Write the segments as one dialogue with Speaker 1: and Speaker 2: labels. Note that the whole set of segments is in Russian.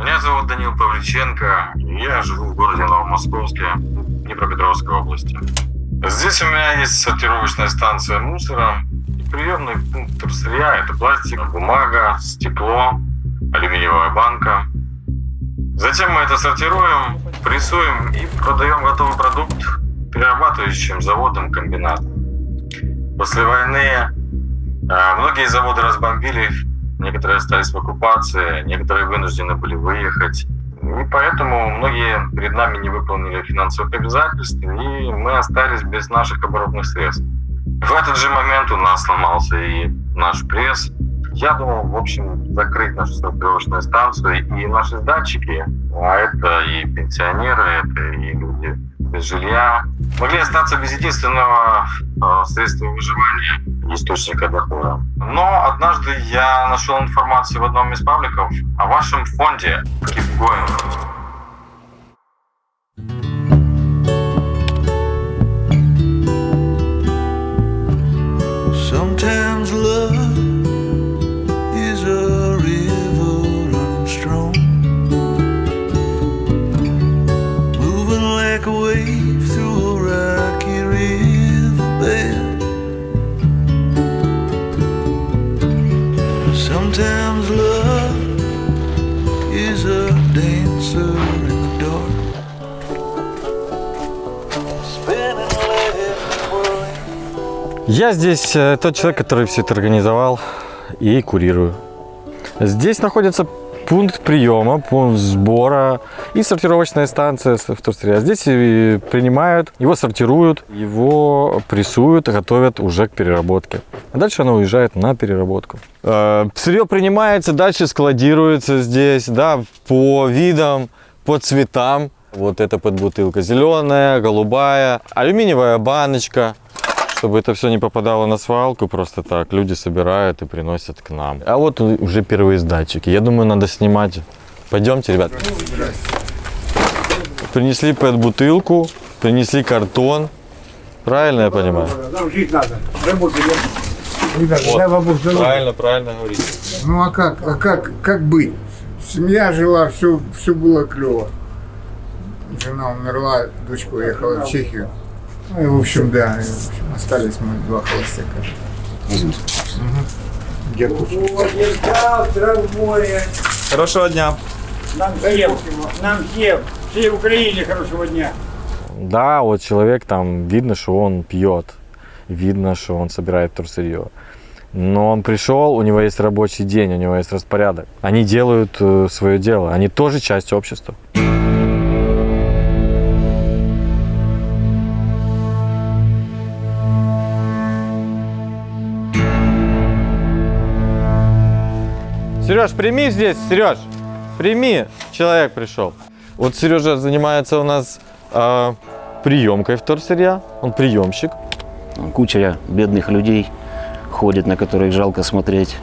Speaker 1: Меня зовут Данил Павличенко, и я живу в городе Новомосковске, Днепропетровской области. Здесь у меня есть сортировочная станция мусора и приемный пункт вторсырья. Это пластик, бумага, стекло, алюминиевая банка. Затем мы это сортируем, прессуем и продаем готовый продукт перерабатывающим заводам, комбинатам. После войны многие заводы разбомбили, некоторые остались в оккупации, некоторые вынуждены были выехать. И поэтому многие перед нами не выполнили финансовых обязательств, и мы остались без наших оборотных средств. В этот же момент у нас сломался и наш пресс. Я думал, в общем, закрыть нашу сортировочную станцию и наши датчики, а это и пенсионеры, это и люди без жилья, могли остаться без единственного средства выживания, источника дохода. Но однажды я нашел информацию в одном из пабликов о вашем фонде Keep Going.
Speaker 2: Sometimes love is a river running strong, moving like a wave through a rocky riverbed. Sometimes love is a dancer in the dark, spinning left and right.
Speaker 3: Я здесь тот человек, который все это организовал и курирую. Здесь находится пункт приема, пункт сбора и сортировочная станция вторсырья. Здесь принимают, его сортируют, его прессуют, готовят уже к переработке. А дальше оно уезжает на переработку. Сырье принимается, дальше складируется здесь, да, по видам, по цветам. Вот это под бутылка. Зеленая, голубая, алюминиевая баночка. Чтобы это все не попадало на свалку просто так, люди собирают и приносят к нам. А вот уже первые датчики. Я думаю, надо снимать. Пойдемте, ребят. Принесли пэт-бутылку, принесли картон. Правильно я понимаю?
Speaker 4: Нам жить надо. Работать. Ребята,
Speaker 3: Вот.
Speaker 4: дай вам Бог здоровья.
Speaker 3: Правильно говорите.
Speaker 4: Ну а как быть? Семья жила, все было клево. Жена умерла, дочка уехала в Чехию. Ну и в общем, да, остались мы два холостяка.
Speaker 5: Хорошего дня.
Speaker 6: Нам всей Украине хорошего дня.
Speaker 3: Да, вот человек там, видно, что он пьет. Видно, что он собирает вторсырье. Но он пришел, у него есть рабочий день, у него есть распорядок. Они делают свое дело, они тоже часть общества. Сереж, прими здесь, Сереж, прими, человек пришел. Вот Сережа занимается у нас приемкой вторсырья, он приемщик.
Speaker 7: Куча бедных людей ходит, на которых жалко смотреть.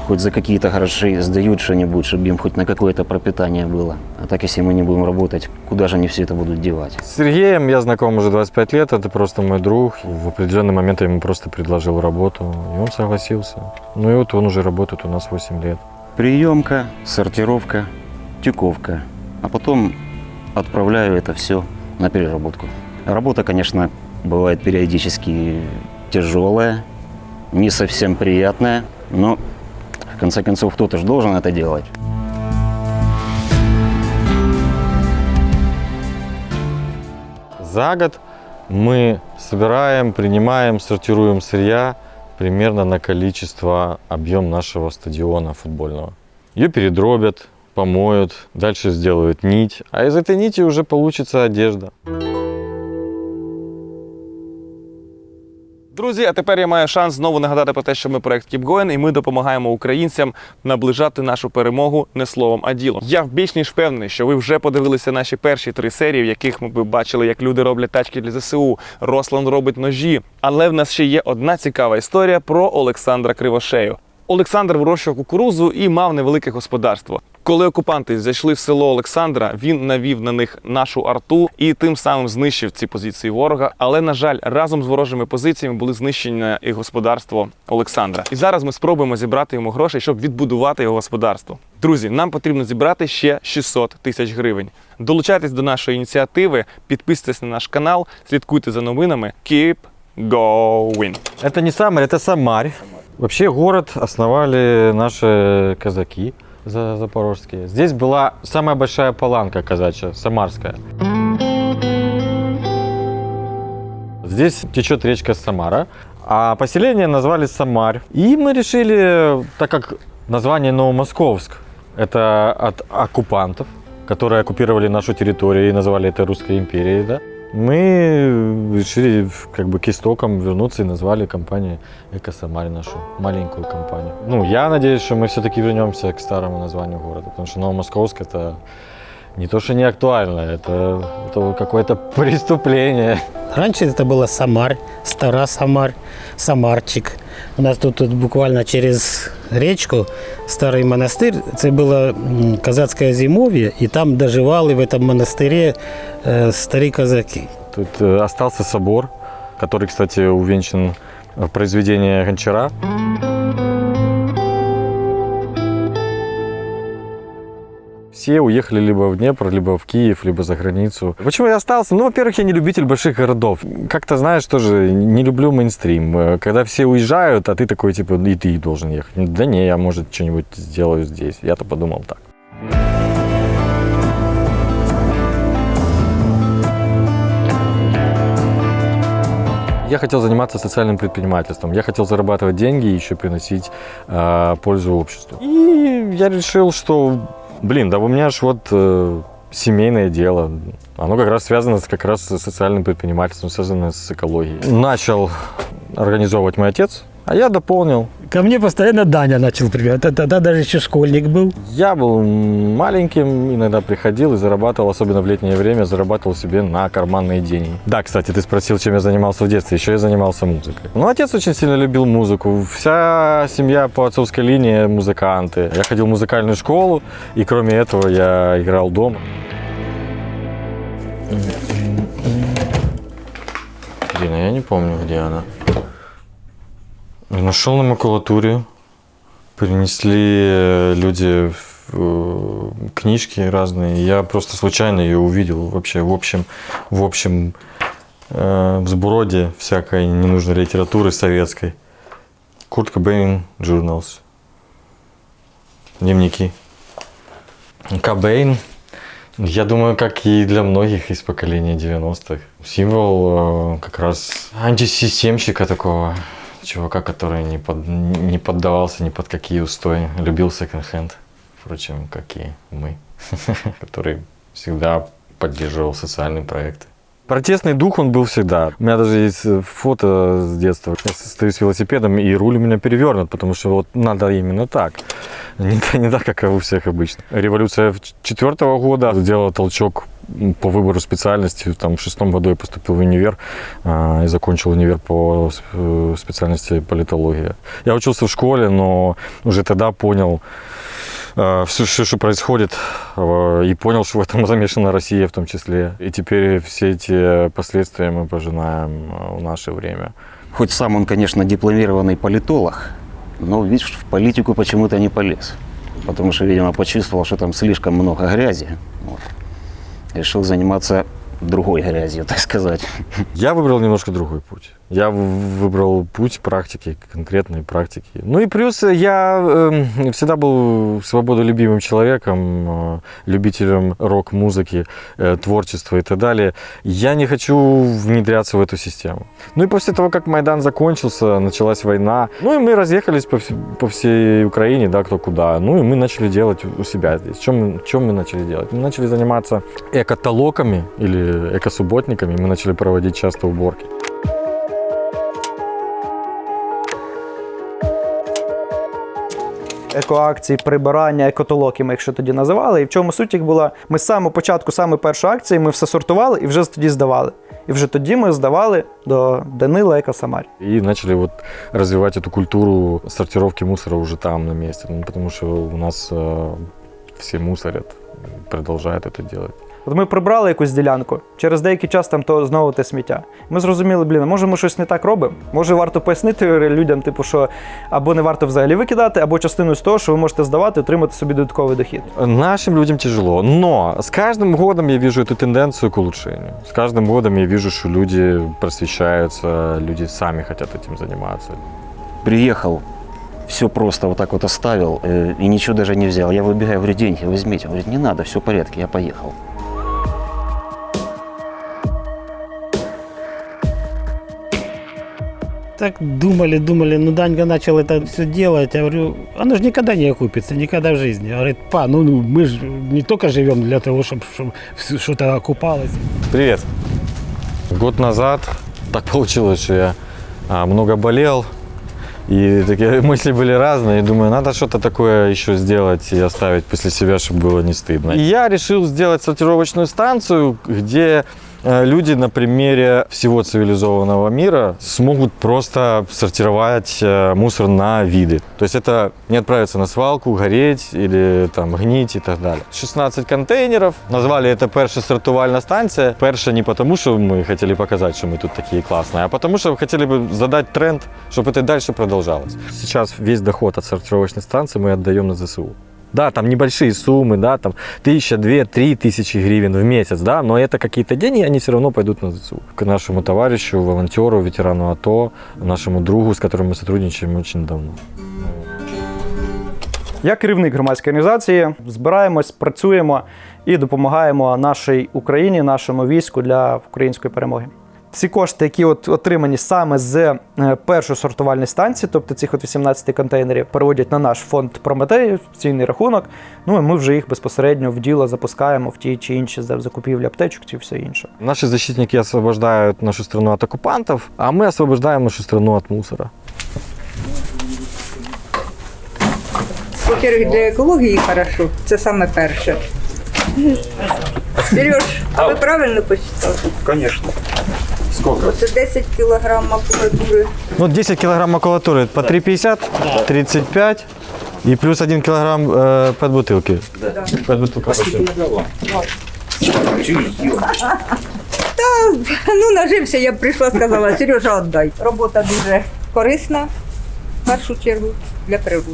Speaker 7: Хоть за какие-то гроши сдают что-нибудь, чтобы им хоть на какое-то пропитание было. А так, если мы не будем работать, куда же они все это будут девать?
Speaker 3: С Сергеем я знаком уже 25 лет, это просто мой друг. В определенный момент я ему просто предложил работу, и он согласился. Ну и вот он уже работает у нас 8 лет.
Speaker 7: Приемка, сортировка, тюковка. А потом отправляю это все на переработку. Работа, конечно, бывает периодически тяжелая, не совсем приятная, но в конце концов кто-то же должен это делать.
Speaker 3: За год мы собираем, принимаем, сортируем сырья примерно на количество, объем нашего стадиона футбольного. Ее передробят, помоют, дальше сделают нить, а из этой нити уже получится одежда.
Speaker 5: Друзі, а тепер я маю шанс знову нагадати про те, що ми проект Keep Going, і ми допомагаємо українцям наближати нашу перемогу не словом, а ділом. Я більш ніж впевнений, що ви вже подивилися наші перші 3 серії, в яких ми бачили, як люди роблять тачки для ЗСУ, Рослан робить ножі. Але в нас ще є одна цікава історія про Олександра Кривошею. Олександр вирощував кукурудзу і мав невелике господарство. Коли окупанти зайшли в село Олександра, він навів на них нашу арту і тим самим знищив ці позиції ворога. Але, на жаль, разом з ворожими позиціями були знищені і господарство Олександра. І зараз ми спробуємо зібрати йому грошей, щоб відбудувати його господарство. Друзі, нам потрібно зібрати ще 600 тисяч гривень. Долучайтесь до нашої ініціативи, підписуйтесь на наш канал, слідкуйте за новинами. Keep going!
Speaker 3: Это не Самарь, это Самарь. Вообще город основали наши казаки запорожские. Здесь была самая большая паланка казачья, самарская. Здесь течет речка Самара, а поселение назвали Самарь. И мы решили, так как название Новомосковск – это от оккупантов, которые оккупировали нашу территорию и назвали это Русской империей, да, мы решили как бы к истокам вернуться и назвали компанию «Эко-Самарь», нашу маленькую компанию. Ну, я надеюсь, что мы все-таки вернемся к старому названию города, потому что Новомосковск – это не то, что не актуально, это какое-то преступление.
Speaker 8: Раньше это было Самарь, Стара Самарь, Самарчик. У нас тут буквально через речку старий монастир. Це було козацьке зимов'я, і там доживали в этом монастыре старі козаки.
Speaker 3: Тут остался собор, который, кстати, увенчан в произведении Гончара. Все уехали либо в Днепр, либо в Киев, либо за границу. Почему я остался? Ну, во-первых, я не любитель больших городов. Как-то, знаешь, тоже не люблю мейнстрим. Когда все уезжают, а ты такой, типа, и ты должен ехать. Да не, я, может, что-нибудь сделаю здесь. Я-то подумал так. Я хотел заниматься социальным предпринимательством. Я хотел зарабатывать деньги и еще приносить пользу обществу. И я решил, что, блин, да у меня ж вот семейное дело. Оно как раз связано с социальным предпринимательством, связано с экологией. Начал организовывать мой отец, а я дополнил.
Speaker 8: Ко мне постоянно Даня начал приезжать. Тогда даже еще школьник был.
Speaker 3: Я был маленьким, иногда приходил и зарабатывал, особенно в летнее время, зарабатывал себе на карманные деньги. Да, кстати, ты спросил, чем я занимался в детстве. Еще я занимался музыкой. Ну, отец очень сильно любил музыку. Вся семья по отцовской линии музыканты. Я ходил в музыкальную школу, и кроме этого я играл дома. Блин, я не помню, где она. Нашел на макулатуре, принесли люди книжки разные. Я просто случайно ее увидел вообще в общем взброде всякой ненужной литературы советской. Курт Кобейн Journals. Дневники. Кобейн, я думаю, как и для многих из поколения 90-х. Символ как раз антисистемщика такого. Чувака, который не поддавался ни под какие устои, любил секонд-хенд, впрочем, как и мы, который всегда поддерживал социальные проекты. Протестный дух он был всегда. У меня даже есть фото с детства. Я стою с велосипедом, и руль у меня перевернут, потому что вот надо именно так. Не так, как у всех обычно. Революция 2004 года сделала толчок по выбору специальности. Там, в 2006 году я поступил в универ и закончил универ по специальности политология. Я учился в школе, но уже тогда понял все, что происходит, и понял, что в этом замешана Россия в том числе. И теперь все эти последствия мы пожинаем в наше время.
Speaker 7: Хоть сам он, конечно, дипломированный политолог, но, видишь, в политику почему-то не полез. Потому что, видимо, почувствовал, что там слишком много грязи. Вот. Решил заниматься другой грязью, так сказать.
Speaker 3: Я выбрал немножко другой путь. Я выбрал путь практики, конкретной практики. Ну и плюс я всегда был свободолюбивым человеком, любителем рок-музыки, творчества и так далее. Я не хочу внедряться в эту систему. Ну и после того, как Майдан закончился, началась война, ну и мы разъехались по всей Украине, да, кто куда. Ну и мы начали делать у себя здесь. Чем мы начали делать? Мы начали заниматься экотолоками или экосубботниками. Мы начали проводить часто уборки.
Speaker 9: Екоакції, прибирання, екотолоки ми їх ще тоді називали. І в чому суть їх була? Ми з самого початку, саме першої акції, ми все сортували і вже тоді здавали. І вже тоді ми здавали до Данила Еко-Самарь.
Speaker 3: И начали вот развивать эту культуру сортировки мусора уже там на месте. Ну, потому что у нас все мусорят, продолжают это делать.
Speaker 9: От ми прибрали якусь ділянку, через деякий час там то знову те сміття. Ми зрозуміли, а може ми щось не так робимо? Може варто пояснити людям, типу, що або не варто взагалі викидати, або частину з того, що ви можете здавати, отримати собі додатковий дохід.
Speaker 3: Нашим людям тяжело, но с каждым годом я вижу эту тенденцию к улучшению. С каждым годом я вижу, что люди просвещаются, люди сами хотят этим заниматься.
Speaker 7: Приехал, все просто вот так вот оставил и ничего даже не взял. Я выбегаю, говорю, деньги возьмите. Он говорит, не надо, все в порядке, я поехал.
Speaker 8: Так думали, ну Данька начал это все делать. Я говорю, оно же никогда не окупится, никогда в жизни. Говорит, па, ну мы же не только живем для того, чтобы что-то окупалось.
Speaker 3: Привет. Год назад так получилось, что я много болел, и такие мысли были разные. И думаю, надо что-то такое еще сделать и оставить после себя, чтобы было не стыдно. И я решил сделать сортировочную станцию, где люди на примере всего цивилизованного мира смогут просто сортировать мусор на виды. То есть это не отправиться на свалку, гореть или там гнить и так далее. 16 контейнеров. Назвали это «Перша сортувальна станция». Перша не потому, что мы хотели показать, что мы тут такие классные, а потому, что хотели бы задать тренд, чтобы это дальше продолжалось. Сейчас весь доход от сортировочной станции мы отдаем на ЗСУ. Да, там небольшие суммы, да, там 1000, 2, 3 тысячи гривен в месяц, да, но это какие-то деньги, они все равно пойдут на ЗСУ. К нашему товарищу, волонтеру, ветерану АТО, нашему другу, с которым мы сотрудничаем очень давно.
Speaker 9: Я керівник громадської організації, збираємось, працюємо і допомагаємо нашій Україні, нашому війську для української перемоги. Ці кошти, які отримані саме з першої сортувальної станції, тобто цих 18 контейнерів, переводять на наш фонд Прометей, офіційний рахунок, ну і ми вже їх безпосередньо в діло запускаємо в ті чи інші закупівлі аптечок чи все інше.
Speaker 3: Наши защитники освобождают нашу страну от оккупантов, а мы освобождаем нашу страну от мусора.
Speaker 10: Во-первых, для екології хорошо, це саме перше. Сереж, а ви правильно посчитали?
Speaker 1: Конечно.
Speaker 3: Сколько?
Speaker 10: Оце 10 кілограм макулатури.
Speaker 3: Ну, 10 килограмм макулатуры по 3,50, 35 и плюс 1 килограмм под бутылки.
Speaker 10: Да.
Speaker 3: Под бутылку.
Speaker 10: Ну, нажився, я б прийшла, сказала, Сережа, віддай. Робота дуже корисна, в першу чергу, для природи,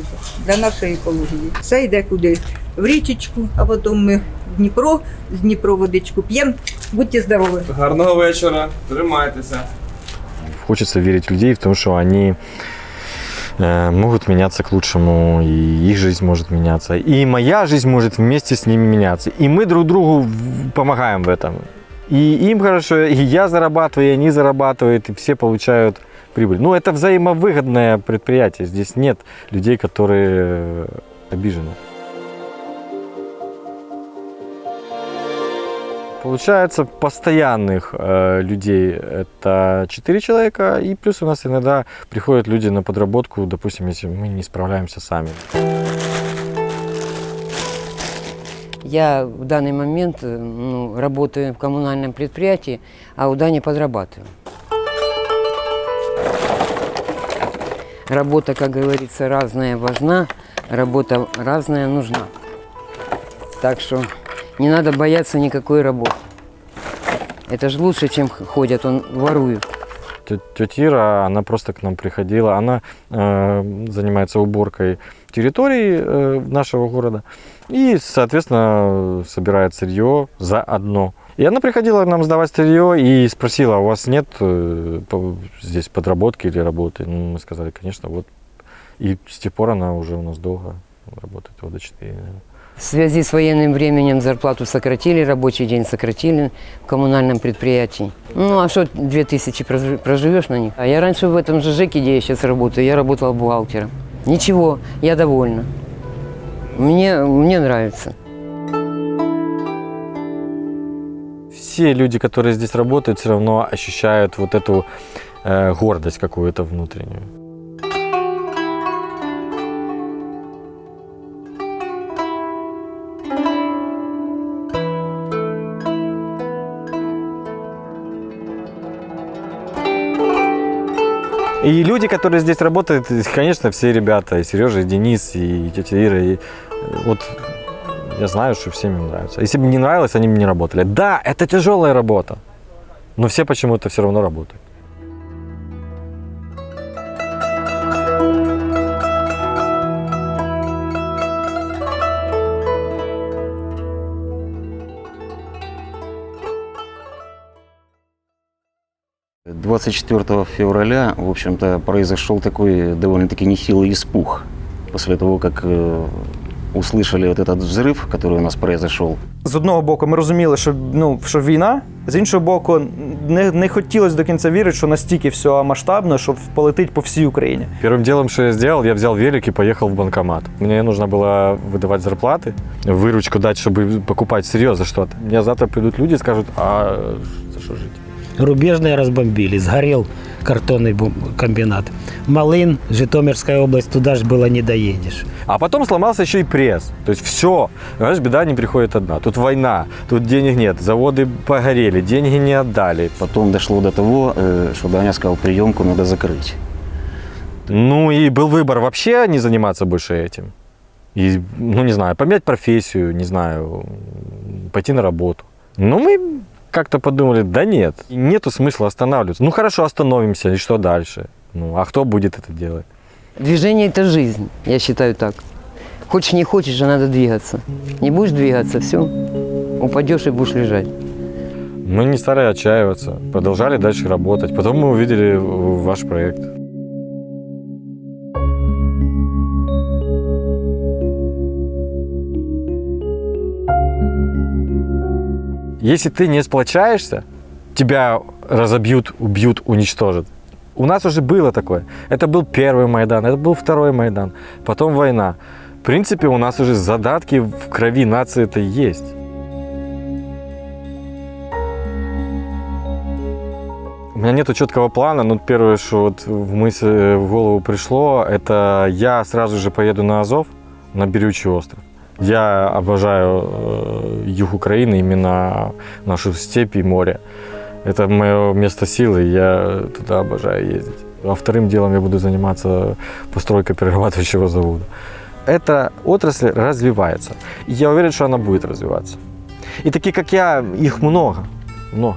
Speaker 10: для нашої екології. Все йде куди? В річечку, а потім ми в Дніпро, з Дніпро водичку п'ємо. Будьте здорові.
Speaker 5: Гарного вечора, тримайтеся.
Speaker 3: Хочется верить в людей, в том, что они могут меняться к лучшему, и их жизнь может меняться, и моя жизнь может вместе с ними меняться. И мы друг другу помогаем в этом. И им хорошо, и я зарабатываю, и они зарабатывают, и все получают прибыль. Ну, это взаимовыгодное предприятие. Здесь нет людей, которые обижены. Получается, постоянных людей это 4 человека, и плюс у нас иногда приходят люди на подработку, допустим, если мы не справляемся сами.
Speaker 11: Я в данный момент работаю в коммунальном предприятии, а у Дани подрабатываю. Работа, как говорится, разная важна, работа разная нужна. Так что не надо бояться никакой работы. Это же лучше, чем ходят, воруют.
Speaker 3: Тетя Ира, она просто к нам приходила, она занимается уборкой территории нашего города и, соответственно, собирает сырье заодно. И она приходила к нам сдавать сырье и спросила, у вас нет здесь подработки или работы? Ну, мы сказали, конечно, вот. И с тех пор она уже у нас долго работает, года 4.
Speaker 11: В связи с военным временем зарплату сократили, рабочий день сократили в коммунальном предприятии. Ну, а что 2000 проживешь на них? А я раньше в этом же ЖЭКе, где я сейчас работаю, я работала бухгалтером. Ничего, я довольна. Мне нравится.
Speaker 3: Все люди, которые здесь работают, все равно ощущают вот эту гордость какую-то внутреннюю. И люди, которые здесь работают, конечно, все ребята, и Сережа, и Денис, и тетя Ира. И вот Я знаю, что всем им нравится. Если бы не нравилось, они бы не работали. Да, это тяжелая работа, но все почему-то все равно работают.
Speaker 7: — 24 февраля, в общем-то, произошел такой довольно-таки нехилый испуг после того, как услышали вот этот взрыв, который у нас произошел.
Speaker 9: З одного боку, ми розуміли, що війна, з іншого боку, не хотілося до кінця вірити, що настільки все масштабно, що полетить по всій Україні.
Speaker 3: Первым делом, что я сделал, я взял велик и поехал в банкомат. Мне нужно было выдавать зарплаты, выручку дать, чтобы покупать сырье за что-то. Мне завтра придут люди и скажут, а за что жить?
Speaker 8: Рубежные разбомбили, сгорел картонный комбинат. Малин, Житомирская область, туда же было не доедешь.
Speaker 3: А потом сломался еще и пресс. То есть все. Знаешь, беда не приходит одна. Тут война, тут денег нет, заводы погорели, деньги не отдали.
Speaker 7: Потом дошло до того, что Даня сказал, приемку надо закрыть.
Speaker 3: Ну и был выбор вообще не заниматься больше этим. И, ну не знаю, поменять профессию, не знаю, пойти на работу. Ну мы как-то подумали, да нет, нету смысла останавливаться. Ну хорошо, остановимся, и что дальше? Ну а кто будет это делать?
Speaker 11: Движение – это жизнь, я считаю так. Хочешь не хочешь, а надо двигаться. Не будешь двигаться, все, упадешь и будешь лежать.
Speaker 3: Мы не стали отчаиваться, продолжали дальше работать. Потом мы увидели ваш проект. Если ты не сплочаешься, тебя разобьют, убьют, уничтожат. У нас уже было такое. Это был первый Майдан, это был второй Майдан, потом война. В принципе, у нас уже задатки в крови нации это есть. У меня нету четкого плана, но первое, что вот в голову пришло, это я сразу же поеду на Азов, на Берючий остров. Я обожаю юг Украины, именно нашу степь и море. Это мое место силы, я туда обожаю ездить. А вторым делом я буду заниматься постройкой перерабатывающего завода. Эта отрасль развивается. И я уверен, что она будет развиваться. И такие, как я, их много. Много.